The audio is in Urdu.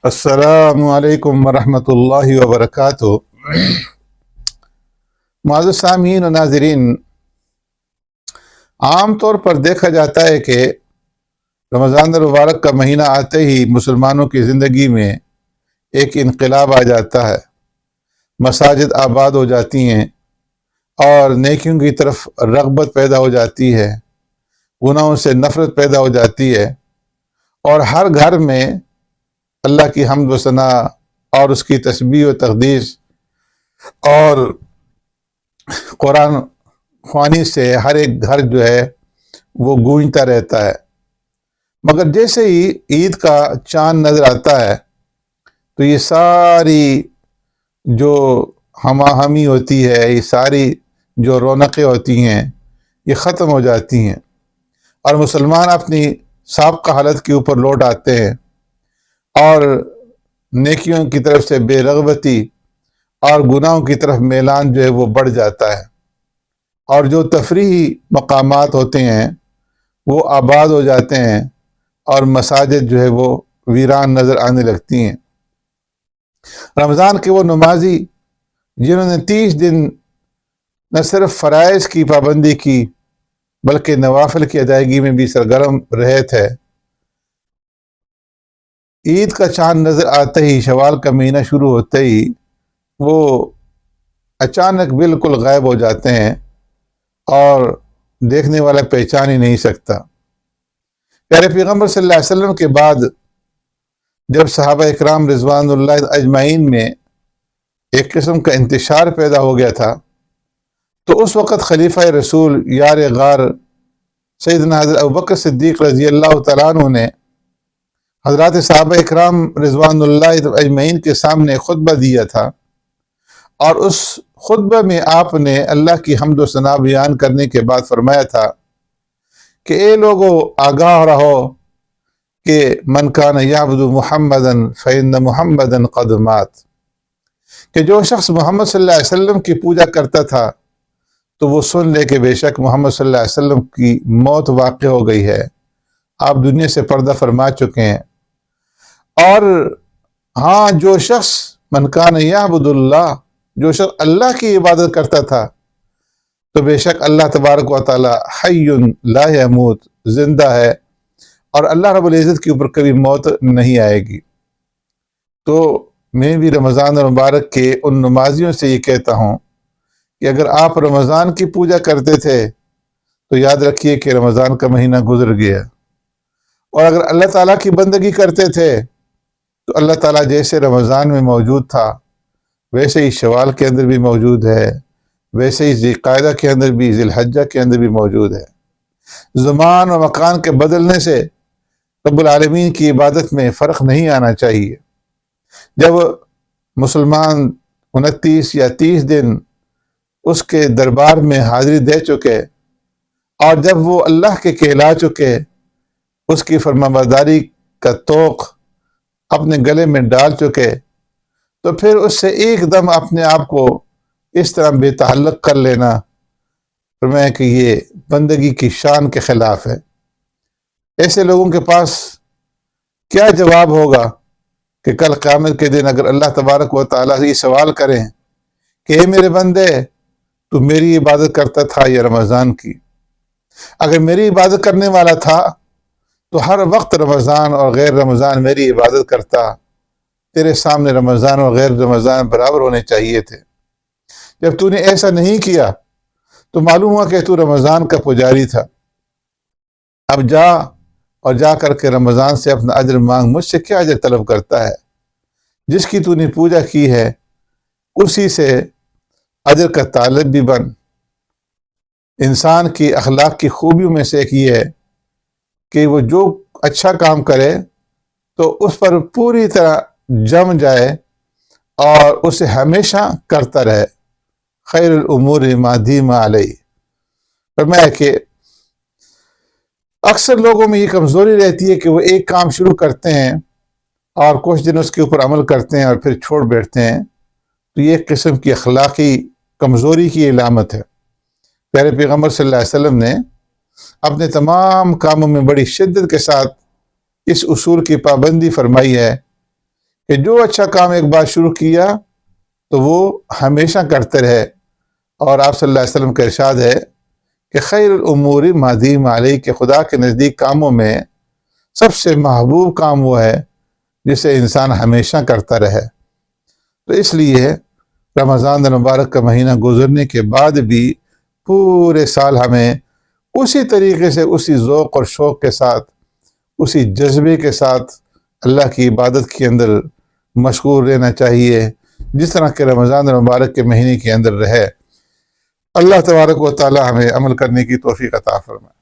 السلام علیکم ورحمۃ اللہ وبرکاتہ۔ معزز سامعین و ناظرین، عام طور پر دیکھا جاتا ہے کہ رمضان المبارک کا مہینہ آتے ہی مسلمانوں کی زندگی میں ایک انقلاب آ جاتا ہے، مساجد آباد ہو جاتی ہیں اور نیکیوں کی طرف رغبت پیدا ہو جاتی ہے، گناہوں سے نفرت پیدا ہو جاتی ہے، اور ہر گھر میں اللہ کی حمد و ثنا اور اس کی تسبیح و تقدیس اور قرآن خوانی سے ہر ایک گھر جو ہے وہ گونجتا رہتا ہے۔ مگر جیسے ہی عید کا چاند نظر آتا ہے تو یہ ساری جو ہم آہنگی ہوتی ہے، یہ ساری جو رونقیں ہوتی ہیں، یہ ختم ہو جاتی ہیں اور مسلمان اپنی سابقہ حالت کے اوپر لوٹ آتے ہیں اور نیکیوں کی طرف سے بے رغبتی اور گناہوں کی طرف میلان جو ہے وہ بڑھ جاتا ہے، اور جو تفریحی مقامات ہوتے ہیں وہ آباد ہو جاتے ہیں اور مساجد جو ہے وہ ویران نظر آنے لگتی ہیں۔ رمضان کے وہ نمازی جنہوں نے 30 دن نہ صرف فرائض کی پابندی کی بلکہ نوافل کی ادائیگی میں بھی سرگرم رہے تھے، عید کا چاند نظر آتے ہی، شوال کا مہینہ شروع ہوتے ہی وہ اچانک بالکل غائب ہو جاتے ہیں اور دیکھنے والا پہچان ہی نہیں سکتا۔ پیارے پیغمبر صلی اللہ علیہ وسلم کے بعد جب صحابہ اکرام رضوان اللہ اجمعین میں ایک قسم کا انتشار پیدا ہو گیا تھا، تو اس وقت خلیفہ رسول یار غار سیدنا حضرت ابوبکر صدیق رضی اللہ تعالیٰ عنہ نے حضرات صحابہ اکرام رضوان اللہ اجمعین کے سامنے خطبہ دیا تھا، اور اس خطبہ میں آپ نے اللہ کی حمد و ثنا بیان کرنے کے بعد فرمایا تھا کہ اے لوگو، آگاہ رہو کہ من کان یعبد محمدا فإن محمدا قد مات، کہ جو شخص محمد صلی اللہ علیہ وسلم کی پوجا کرتا تھا تو وہ سن لے کہ بے شک محمد صلی اللہ علیہ وسلم کی موت واقع ہو گئی ہے، آپ دنیا سے پردہ فرما چکے ہیں۔ اور ہاں، جو شخص من کان یعبد اللہ، جو شخص اللہ کی عبادت کرتا تھا تو بے شک اللہ تبارک و تعالی حی لا یموت، زندہ ہے، اور اللہ رب العزت کے اوپر کبھی موت نہیں آئے گی۔ تو میں بھی رمضان المبارک کے ان نمازیوں سے یہ کہتا ہوں کہ اگر آپ رمضان کی پوجا کرتے تھے تو یاد رکھیے کہ رمضان کا مہینہ گزر گیا، اور اگر اللہ تعالیٰ کی بندگی کرتے تھے تو اللہ تعالیٰ جیسے رمضان میں موجود تھا ویسے ہی شوال کے اندر بھی موجود ہے، ویسے ہی ذی القعدہ کے اندر بھی، ذی الحجہ کے اندر بھی موجود ہے۔ زمان و مکان کے بدلنے سے رب العالمین کی عبادت میں فرق نہیں آنا چاہیے۔ جب مسلمان 29 یا 30 دن اس کے دربار میں حاضری دے چکے اور جب وہ اللہ کے کہلا چکے، اس کی فرمانبرداری کا طوق اپنے گلے میں ڈال چکے، تو پھر اس سے ایک دم اپنے آپ کو اس طرح بے تعلق کر لینا، فرمایا کہ یہ بندگی کی شان کے خلاف ہے۔ ایسے لوگوں کے پاس کیا جواب ہوگا کہ کل قیامت کے دن اگر اللہ تبارک و تعالیٰ سے یہ سوال کریں کہ اے میرے بندے، تو میری عبادت کرتا تھا یا رمضان کی؟ اگر میری عبادت کرنے والا تھا تو ہر وقت رمضان اور غیر رمضان میری عبادت کرتا، تیرے سامنے رمضان اور غیر رمضان برابر ہونے چاہیے تھے۔ جب تو نے ایسا نہیں کیا تو معلوم ہوا کہ تو رمضان کا پجاری تھا۔ اب جا اور جا کر کے رمضان سے اپنا اجر مانگ، مجھ سے کیا اجر طلب کرتا ہے؟ جس کی تو نے پوجا کی ہے اسی سے اجر کا طالب بھی بن۔ انسان کی اخلاق کی خوبیوں میں سے ایک یہ ہے کہ وہ جو اچھا کام کرے تو اس پر پوری طرح جم جائے اور اسے ہمیشہ کرتا رہے۔ خیر الامور ما دیم علیہ۔ فرمایا کہ اکثر لوگوں میں یہ کمزوری رہتی ہے کہ وہ ایک کام شروع کرتے ہیں اور کچھ دن اس کے اوپر عمل کرتے ہیں اور پھر چھوڑ بیٹھتے ہیں، تو یہ ایک قسم کی اخلاقی کمزوری کی علامت ہے۔ پیارے پیغمبر صلی اللہ علیہ وسلم نے اپنے تمام کاموں میں بڑی شدت کے ساتھ اس اصول کی پابندی فرمائی ہے کہ جو اچھا کام ایک بار شروع کیا تو وہ ہمیشہ کرتے رہے، اور آپ صلی اللہ علیہ وسلم کا ارشاد ہے کہ خیر الامور ما دیم علیہ، کہ خدا کے نزدیک کاموں میں سب سے محبوب کام وہ ہے جسے انسان ہمیشہ کرتا رہے۔ تو اس لیے رمضان المبارک کا مہینہ گزرنے کے بعد بھی پورے سال ہمیں اسی طریقے سے، اسی ذوق اور شوق کے ساتھ، اسی جذبے کے ساتھ اللہ کی عبادت کے اندر مشغول رہنا چاہیے، جس طرح کہ رمضان المبارک کے مہینے کے اندر رہے۔ اللہ تبارک و تعالی ہمیں عمل کرنے کی توفیق عطا فرمائے۔